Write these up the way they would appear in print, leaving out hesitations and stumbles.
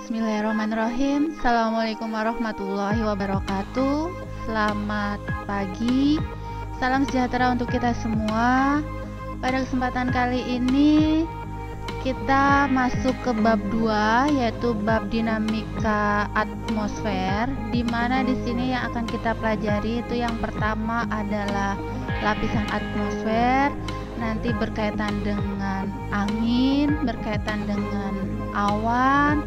Bismillahirrahmanirrahim. Assalamualaikum warahmatullahi wabarakatuh. Selamat pagi. Salam sejahtera untuk kita semua. Pada kesempatan kali ini kita masuk ke bab 2, yaitu bab dinamika atmosfer, di mana di sini yang akan kita pelajari itu yang pertama adalah lapisan atmosfer, nanti berkaitan dengan angin, berkaitan dengan awan,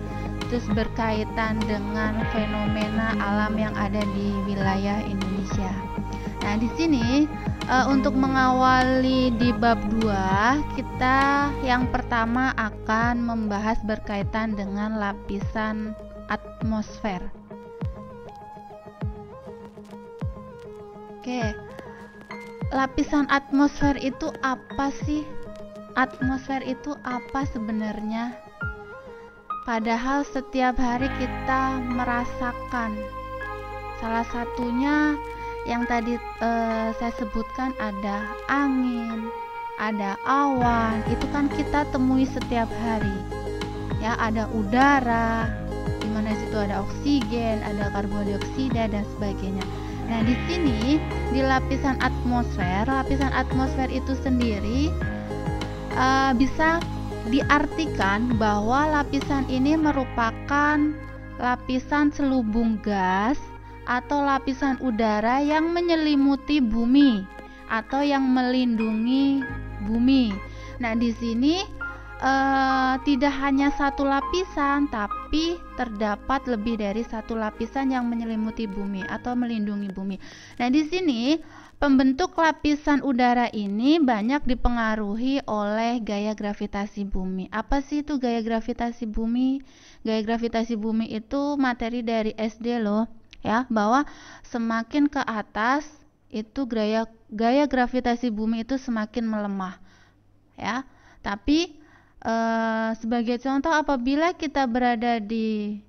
terus berkaitan dengan fenomena alam yang ada di wilayah Indonesia. Nah, di sini untuk mengawali di bab 2, kita yang pertama akan membahas berkaitan dengan lapisan atmosfer. Oke. Lapisan atmosfer itu apa sih? Atmosfer itu apa sebenarnya? Padahal setiap hari kita merasakan. Salah satunya yang tadi saya sebutkan ada angin, ada awan, itu kan kita temui setiap hari. Ya, ada udara, di mana situ ada oksigen, ada karbon dioksida dan sebagainya. Nah, di sini di lapisan atmosfer itu sendiri bisa diartikan bahwa lapisan ini merupakan lapisan selubung gas atau lapisan udara yang menyelimuti bumi atau yang melindungi bumi. Nah, di sini tidak hanya satu lapisan, tapi terdapat lebih dari satu lapisan yang menyelimuti bumi atau melindungi bumi. Nah, di sini pembentuk lapisan udara ini banyak dipengaruhi oleh gaya gravitasi bumi. Apa sih itu gaya gravitasi bumi? Gaya gravitasi bumi itu materi dari SD loh, ya, bahwa semakin ke atas itu gaya gravitasi bumi itu semakin melemah, ya. Tapi sebagai contoh, apabila kita berada di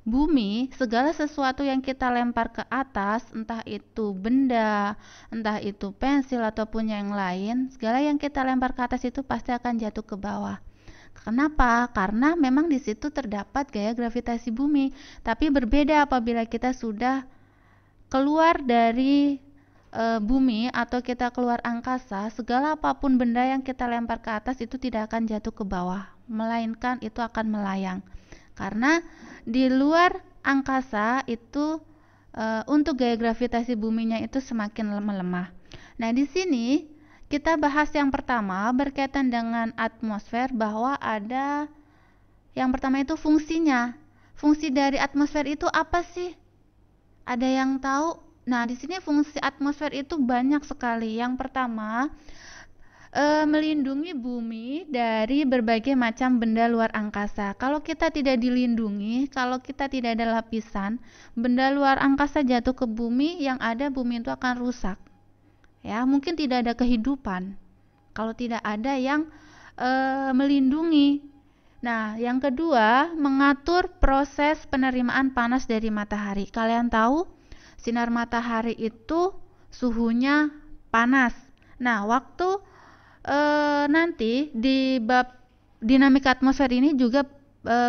bumi, segala sesuatu yang kita lempar ke atas, entah itu benda, entah itu pensil ataupun yang lain, segala yang kita lempar ke atas itu pasti akan jatuh ke bawah. Kenapa? Karena memang di situ terdapat gaya gravitasi bumi. Tapi berbeda apabila kita sudah keluar dari bumi atau kita keluar angkasa, segala apapun benda yang kita lempar ke atas itu tidak akan jatuh ke bawah, melainkan itu akan melayang. Karena di luar angkasa itu untuk gaya gravitasi buminya itu semakin melemah. Nah, di sini kita bahas yang pertama berkaitan dengan atmosfer, bahwa ada yang pertama itu fungsinya. Fungsi dari atmosfer itu apa sih? Ada yang tahu? Nah, di sini fungsi atmosfer itu banyak sekali. Yang pertama, melindungi bumi dari berbagai macam benda luar angkasa. Kalau kita tidak dilindungi, kalau kita tidak ada lapisan, benda luar angkasa jatuh ke bumi, yang ada bumi itu akan rusak. Ya, mungkin tidak ada kehidupan kalau tidak ada yang melindungi. Nah, yang kedua, mengatur proses penerimaan panas dari matahari. Kalian tahu, sinar matahari itu suhunya panas. Nah, waktu nanti di bab dinamika atmosfer ini juga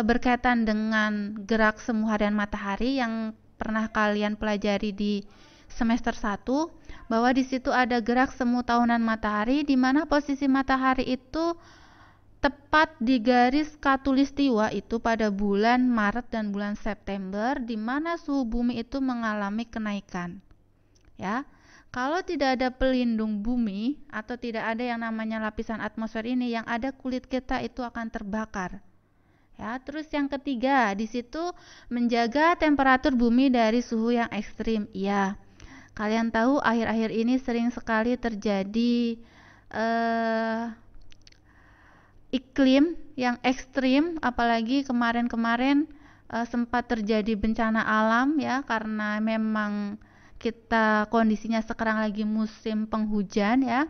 berkaitan dengan gerak semu harian matahari yang pernah kalian pelajari di semester 1, bahwa di situ ada gerak semu tahunan matahari, di mana posisi matahari itu tepat di garis khatulistiwa itu pada bulan Maret dan bulan September, di mana suhu bumi itu mengalami kenaikan. Ya, kalau tidak ada pelindung bumi atau tidak ada yang namanya lapisan atmosfer ini, yang ada kulit kita itu akan terbakar. Ya, terus yang ketiga, di situ menjaga temperatur bumi dari suhu yang ekstrim. Ya, kalian tahu akhir-akhir ini sering sekali terjadi iklim yang ekstrim, apalagi kemarin-kemarin sempat terjadi bencana alam, ya, karena memang kita kondisinya sekarang lagi musim penghujan, ya.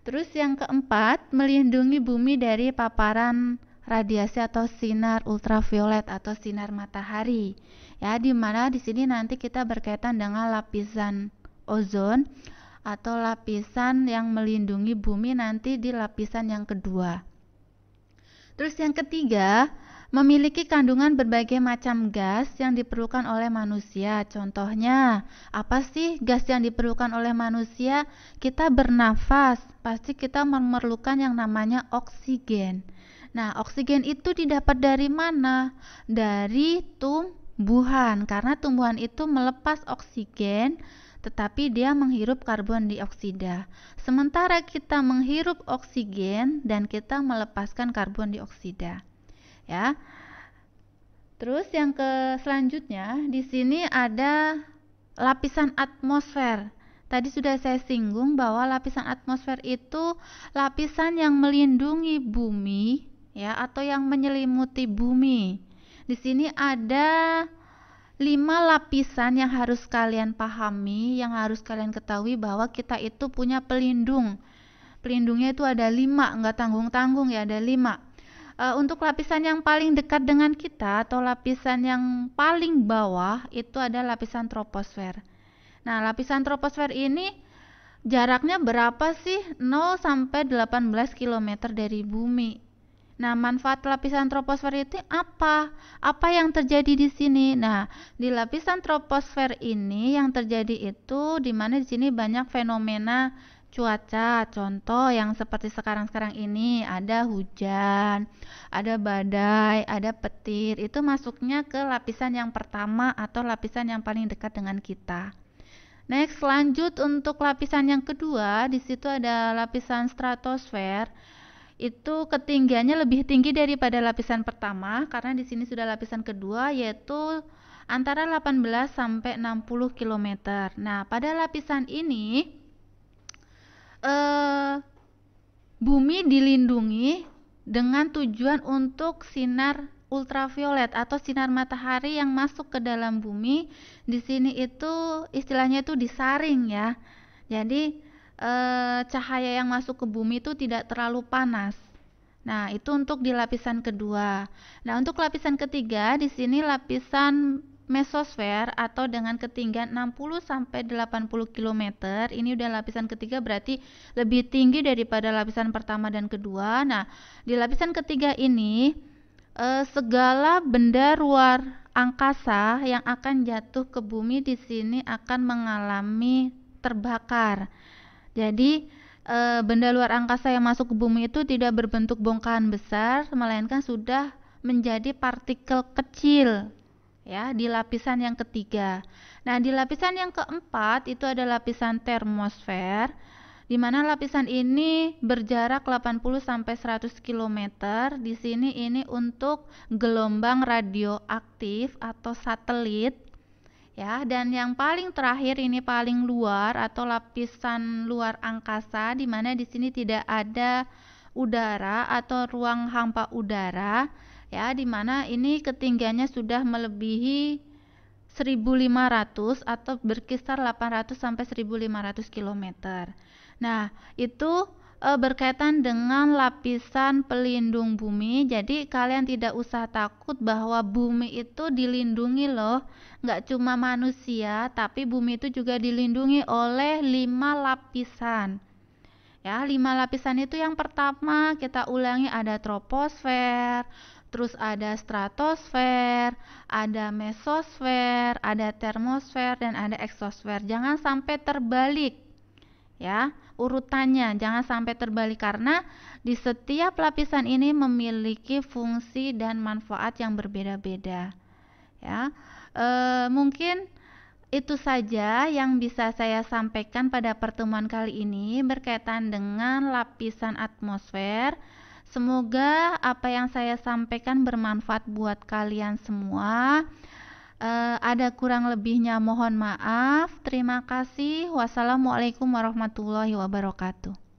Terus yang keempat, melindungi bumi dari paparan radiasi atau sinar ultraviolet atau sinar matahari, ya, di mana di sini nanti kita berkaitan dengan lapisan ozon atau lapisan yang melindungi bumi nanti di lapisan yang kedua. Terus yang ketiga, memiliki kandungan berbagai macam gas yang diperlukan oleh manusia. Contohnya, apa sih gas yang diperlukan oleh manusia? Kita bernafas, pasti kita memerlukan yang namanya oksigen. Nah, oksigen itu didapat dari mana? Dari tumbuhan, karena tumbuhan itu melepas oksigen, tetapi dia menghirup karbon dioksida. Sementara kita menghirup oksigen dan kita melepaskan karbon dioksida. Ya. Terus yang selanjutnya di sini ada lapisan atmosfer. Tadi sudah saya singgung bahwa lapisan atmosfer itu lapisan yang melindungi bumi, ya, atau yang menyelimuti bumi. Di sini ada 5 lapisan yang harus kalian pahami, yang harus kalian ketahui bahwa kita itu punya pelindung. Pelindungnya itu ada 5, enggak tanggung-tanggung ya, ada 5. Untuk lapisan yang paling dekat dengan kita atau lapisan yang paling bawah itu ada lapisan troposfer. Nah, lapisan troposfer ini jaraknya berapa sih? 0 sampai 18 km dari bumi. Nah, manfaat lapisan troposfer itu apa? Apa yang terjadi di sini? Nah, di lapisan troposfer ini yang terjadi itu di mana di sini banyak fenomena cuaca. Contoh yang seperti sekarang-sekarang ini ada hujan, ada badai, ada petir. Itu masuknya ke lapisan yang pertama atau lapisan yang paling dekat dengan kita. Next, lanjut untuk lapisan yang kedua, di situ ada lapisan stratosfer. Itu ketinggiannya lebih tinggi daripada lapisan pertama karena di sini sudah lapisan kedua, yaitu antara 18 sampai 60 km. Nah, pada lapisan ini bumi dilindungi dengan tujuan untuk sinar ultraviolet atau sinar matahari yang masuk ke dalam bumi. Di sini itu istilahnya itu disaring ya. Jadi cahaya yang masuk ke bumi itu tidak terlalu panas. Nah, itu untuk di lapisan kedua. Nah, untuk lapisan ketiga di sini lapisan mesosfer atau dengan ketinggian 60 sampai 80 km. Ini udah lapisan ketiga, berarti lebih tinggi daripada lapisan pertama dan kedua. Nah, di lapisan ketiga ini segala benda luar angkasa yang akan jatuh ke bumi di sini akan mengalami terbakar. Jadi benda luar angkasa yang masuk ke bumi itu tidak berbentuk bongkahan besar, melainkan sudah menjadi partikel kecil ya di lapisan yang ketiga. Nah, di lapisan yang keempat itu ada lapisan termosfer, di mana lapisan ini berjarak 80 sampai 100 km. Di sini ini untuk gelombang radioaktif atau satelit. Ya, dan yang paling terakhir ini paling luar atau lapisan luar angkasa, di mana di sini tidak ada udara atau ruang hampa udara. Ya, di mana ini ketinggiannya sudah melebihi 1.500 atau berkisar 800 sampai 1.500 km. Nah, itu berkaitan dengan lapisan pelindung bumi. Jadi kalian tidak usah takut bahwa bumi itu dilindungi loh. Nggak cuma manusia, tapi bumi itu juga dilindungi oleh 5 lapisan. Ya, 5 lapisan itu yang pertama kita ulangi ada troposfer, terus ada stratosfer, ada mesosfer, ada termosfer, dan ada eksosfer. Jangan sampai terbalik ya urutannya, jangan sampai terbalik karena di setiap lapisan ini memiliki fungsi dan manfaat yang berbeda-beda ya. Mungkin itu saja yang bisa saya sampaikan pada pertemuan kali ini berkaitan dengan lapisan atmosfer. Semoga apa yang saya sampaikan bermanfaat buat kalian semua. Ada kurang lebihnya mohon maaf. Terima kasih. Wassalamualaikum warahmatullahi wabarakatuh.